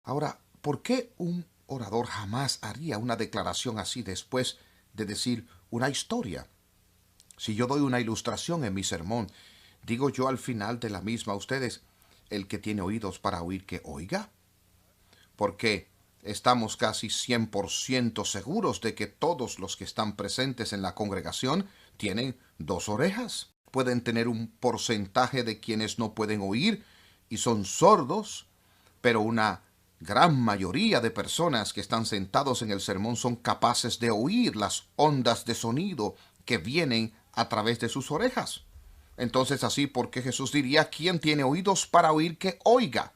Ahora, ¿por qué un orador jamás haría una declaración así después de decir una historia? Si yo doy una ilustración en mi sermón, digo yo al final de la misma a ustedes, el que tiene oídos para oír que oiga, porque estamos casi 100% seguros de que todos los que están presentes en la congregación tienen dos orejas. Pueden tener un porcentaje de quienes no pueden oír y son sordos, pero una gran mayoría de personas que están sentados en el sermón son capaces de oír las ondas de sonido que vienen a través de sus orejas. Entonces así, ¿por qué Jesús diría, quien tiene oídos para oír que oiga?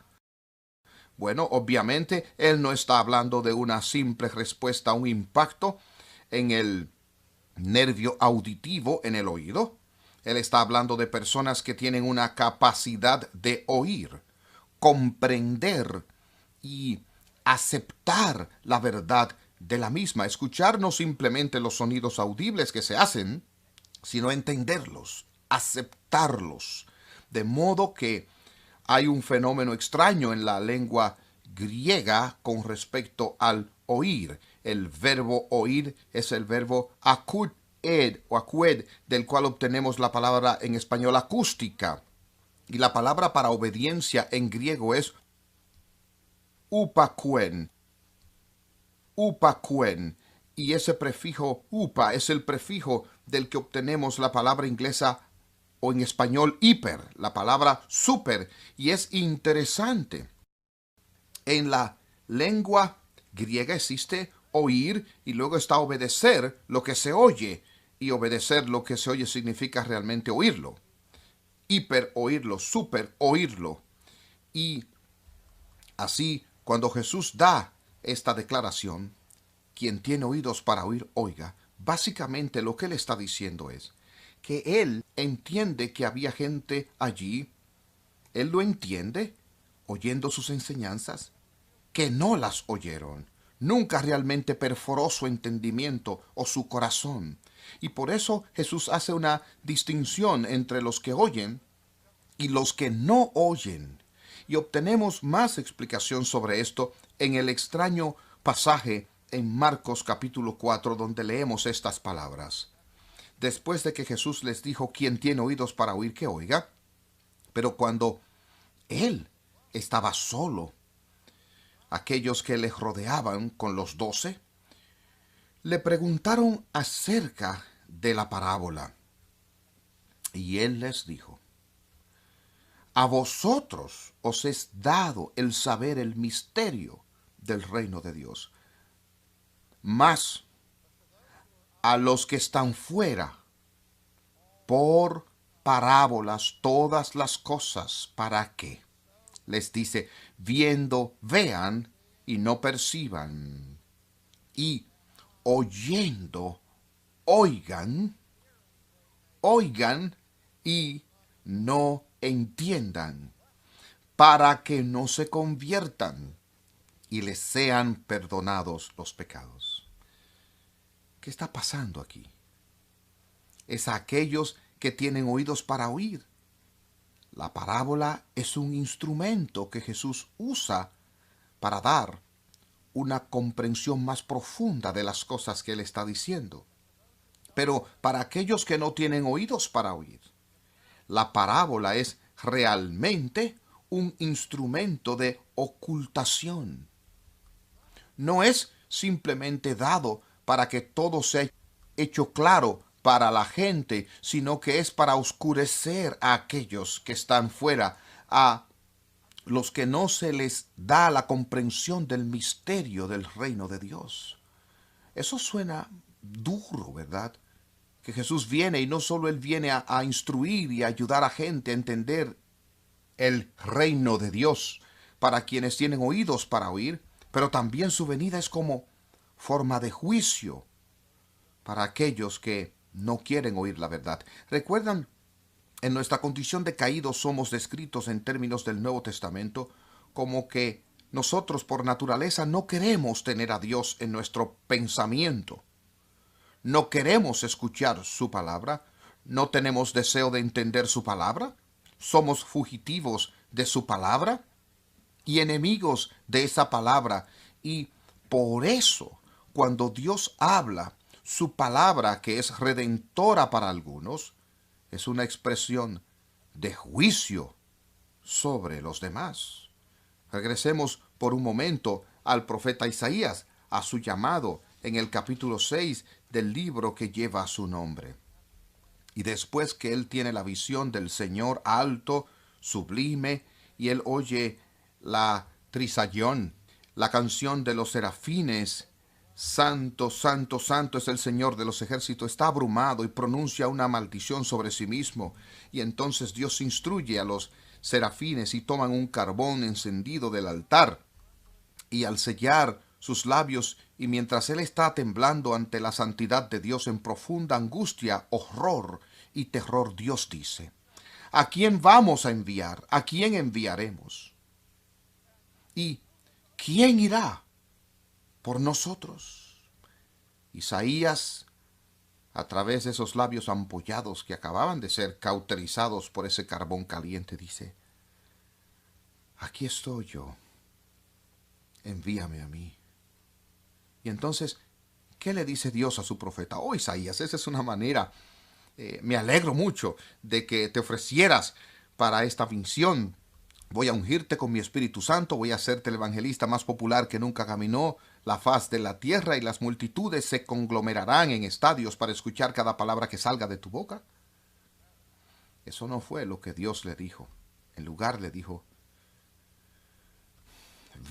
Bueno, obviamente él no está hablando de una simple respuesta a un impacto en el nervio auditivo en el oído. Él está hablando de personas que tienen una capacidad de oír, comprender y aceptar la verdad de la misma. Escuchar no simplemente los sonidos audibles que se hacen, sino entenderlos, aceptarlos. De modo que hay un fenómeno extraño en la lengua griega con respecto al oír. El verbo oír es el verbo acud o acud, del cual obtenemos la palabra en español acústica. Y la palabra para obediencia en griego es upakuen, upakuen. Y ese prefijo upa es el prefijo del que obtenemos la palabra inglesa o en español hiper, la palabra super. Y es interesante. En la lengua griega existe oír y luego está obedecer lo que se oye. Y obedecer lo que se oye significa realmente oírlo. Hiper oírlo, super oírlo. Y así, cuando Jesús da esta declaración, quien tiene oídos para oír, oiga, básicamente lo que él está diciendo es que él entiende que había gente allí, él lo entiende, oyendo sus enseñanzas, que no las oyeron. Nunca realmente perforó su entendimiento o su corazón. Y por eso Jesús hace una distinción entre los que oyen y los que no oyen. Y obtenemos más explicación sobre esto en el extraño pasaje en Marcos capítulo 4, donde leemos estas palabras. Después de que Jesús les dijo, quien tiene oídos para oír, que oiga, pero cuando él estaba solo, aquellos que le rodeaban con los 12, le preguntaron acerca de la parábola. Y él les dijo, a vosotros os es dado el saber el misterio del reino de Dios, mas a los que están fuera, por parábolas todas las cosas, ¿para qué? Les dice, viendo, vean y no perciban, y oyendo, oigan, oigan y no entiendan, para que no se conviertan y les sean perdonados los pecados. ¿Qué está pasando aquí? Es a aquellos que tienen oídos para oír. La parábola es un instrumento que Jesús usa para dar una comprensión más profunda de las cosas que Él está diciendo. Pero para aquellos que no tienen oídos para oír, la parábola es realmente un instrumento de ocultación. No es simplemente dado para que todo sea hecho claro para la gente, sino que es para oscurecer a aquellos que están fuera, a los que no se les da la comprensión del misterio del reino de Dios. Eso suena duro, ¿verdad? Que Jesús viene y no solo Él viene a instruir y a ayudar a gente a entender el reino de Dios para quienes tienen oídos para oír, pero también su venida es como forma de juicio para aquellos que no quieren oír la verdad. ¿Recuerdan? En nuestra condición de caídos somos descritos en términos del Nuevo Testamento como que nosotros por naturaleza no queremos tener a Dios en nuestro pensamiento. No queremos escuchar su palabra. No tenemos deseo de entender su palabra. Somos fugitivos de su palabra. y enemigos de esa palabra. Y por eso, cuando Dios habla, su palabra, que es redentora para algunos, es una expresión de juicio sobre los demás. Regresemos por un momento al profeta Isaías, a su llamado en el capítulo 6 del libro que lleva su nombre. Y después que él tiene la visión del Señor alto, sublime, y él oye la trisayón, la canción de los serafines, santo, santo, santo es el Señor de los ejércitos, está abrumado y pronuncia una maldición sobre sí mismo. Y entonces Dios instruye a los serafines y toman un carbón encendido del altar, y al sellar sus labios, y mientras él está temblando ante la santidad de Dios en profunda angustia, horror y terror, Dios dice: ¿a quién vamos a enviar? ¿A quién enviaremos? ¿Y quién irá por nosotros? Isaías, a través de esos labios ampollados que acababan de ser cauterizados por ese carbón caliente, dice: aquí estoy yo, envíame a mí. Y entonces, ¿qué le dice Dios a su profeta? Oh, Isaías, esa es una manera, me alegro mucho de que te ofrecieras para esta visión. Voy a ungirte con mi Espíritu Santo, voy a hacerte el evangelista más popular que nunca caminó la faz de la tierra, y las multitudes se conglomerarán en estadios para escuchar cada palabra que salga de tu boca. Eso no fue lo que Dios le dijo. En lugar le dijo: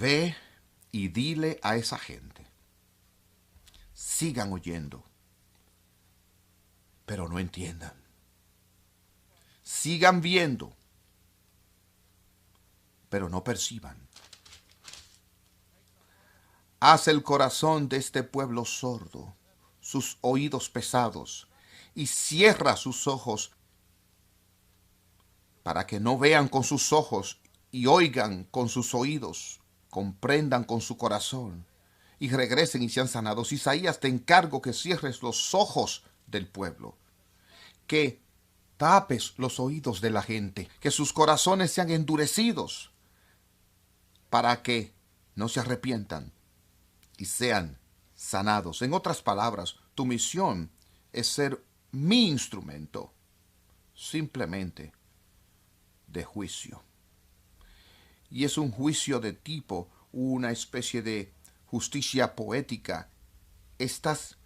ve y dile a esa gente, sigan oyendo, pero no entiendan. Sigan viendo, pero no perciban. Haz el corazón de este pueblo sordo, sus oídos pesados, y cierra sus ojos, para que no vean con sus ojos y oigan con sus oídos, comprendan con su corazón y regresen y sean sanados. Isaías, te encargo que cierres los ojos del pueblo, que tapes los oídos de la gente, que sus corazones sean endurecidos, para que no se arrepientan y sean sanados. En otras palabras, tu misión es ser mi instrumento, simplemente de juicio. Y es un juicio de tipo, una especie de justicia poética. Estas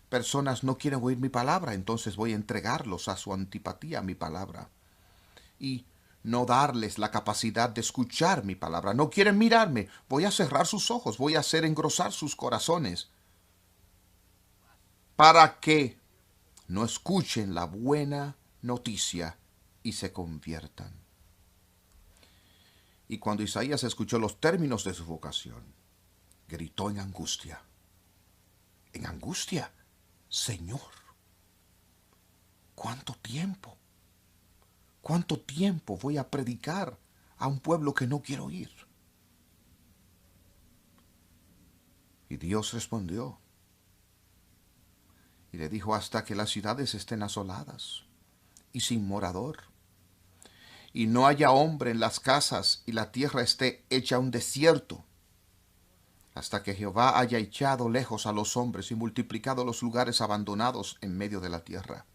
personas no quieren oír mi palabra, entonces voy a entregarlos a su antipatía a mi palabra, y no darles la capacidad de escuchar mi palabra. No quieren mirarme, voy a cerrar sus ojos, voy a hacer engrosar sus corazones, para que no escuchen la buena noticia y se conviertan. Y cuando Isaías escuchó los términos de su vocación, gritó en angustia: Señor, ¿cuánto tiempo? ¿Cuánto tiempo voy a predicar a un pueblo que no quiere oír? Y Dios respondió y le dijo: hasta que las ciudades estén asoladas y sin morador, y no haya hombre en las casas, y la tierra esté hecha un desierto, hasta que Jehová haya echado lejos a los hombres y multiplicado los lugares abandonados en medio de la tierra.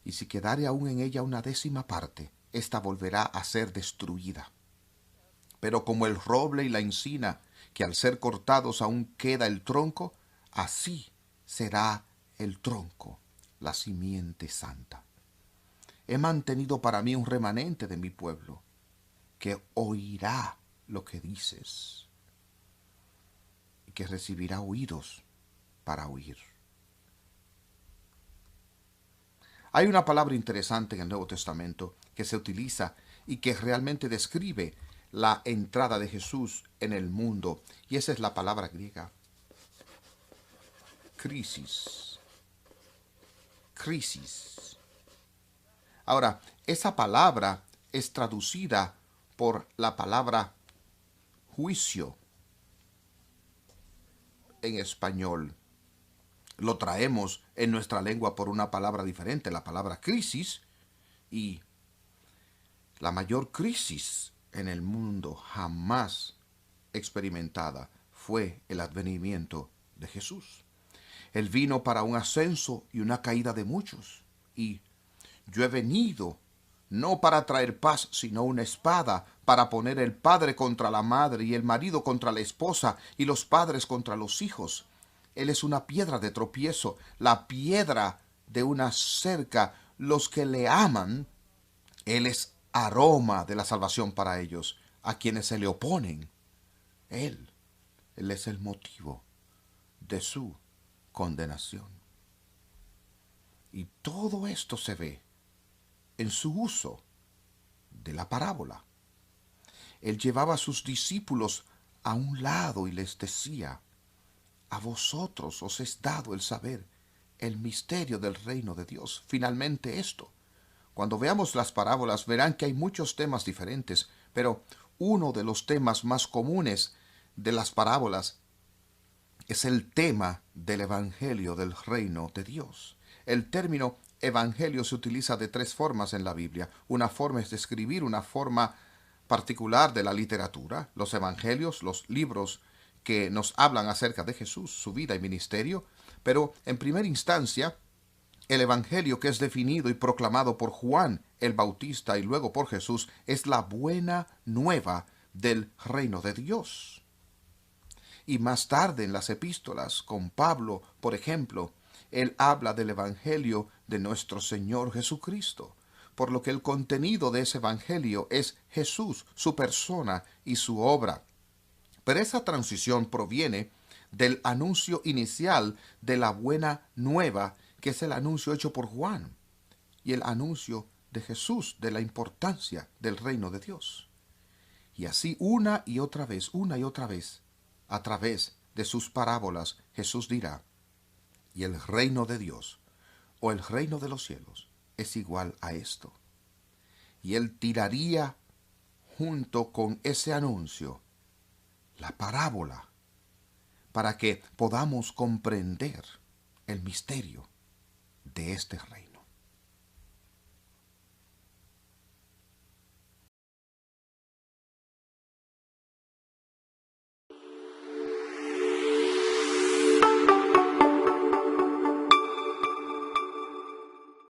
Y si quedare aún en ella una décima parte, ésta volverá a ser destruida. Pero como el roble y la encina, que al ser cortados aún queda el tronco, así será el tronco, la simiente santa. He mantenido para mí un remanente de mi pueblo, que oirá lo que dices, y que recibirá oídos para oír. Hay una palabra interesante en el Nuevo Testamento que se utiliza y que realmente describe la entrada de Jesús en el mundo, y esa es la palabra griega crisis. Crisis. Ahora, esa palabra es traducida por la palabra juicio en español. Lo traemos en nuestra lengua por una palabra diferente, la palabra crisis, y la mayor crisis en el mundo jamás experimentada fue el advenimiento de Jesús. Él vino para un ascenso y una caída de muchos. Y yo he venido no para traer paz, sino una espada, para poner el padre contra la madre y el marido contra la esposa y los padres contra los hijos. Él es una piedra de tropiezo, la piedra de una cerca. Los que le aman, Él es aroma de la salvación para ellos. A quienes se le oponen, Él es el motivo de su condenación. Y todo esto se ve en su uso de la parábola. Él llevaba a sus discípulos a un lado y les decía: a vosotros os es dado el saber el misterio del reino de Dios. Finalmente esto. Cuando veamos las parábolas verán que hay muchos temas diferentes, pero uno de los temas más comunes de las parábolas es el tema del evangelio del reino de Dios. El término evangelio se utiliza de tres formas en la Biblia. Una forma es describir una forma particular de la literatura, los evangelios, los libros que nos hablan acerca de Jesús, su vida y ministerio, pero en primera instancia, el evangelio que es definido y proclamado por Juan el Bautista y luego por Jesús es la buena nueva del reino de Dios. Y más tarde en las epístolas, con Pablo, por ejemplo, él habla del evangelio de nuestro Señor Jesucristo, por lo que el contenido de ese evangelio es Jesús, su persona y su obra. Pero esa transición proviene del anuncio inicial de la buena nueva, que es el anuncio hecho por Juan, y el anuncio de Jesús de la importancia del reino de Dios. Y así una y otra vez, a través de sus parábolas, Jesús dirá: y el reino de Dios, o el reino de los cielos, es igual a esto. Y él tiraría junto con ese anuncio la parábola para que podamos comprender el misterio de este reino.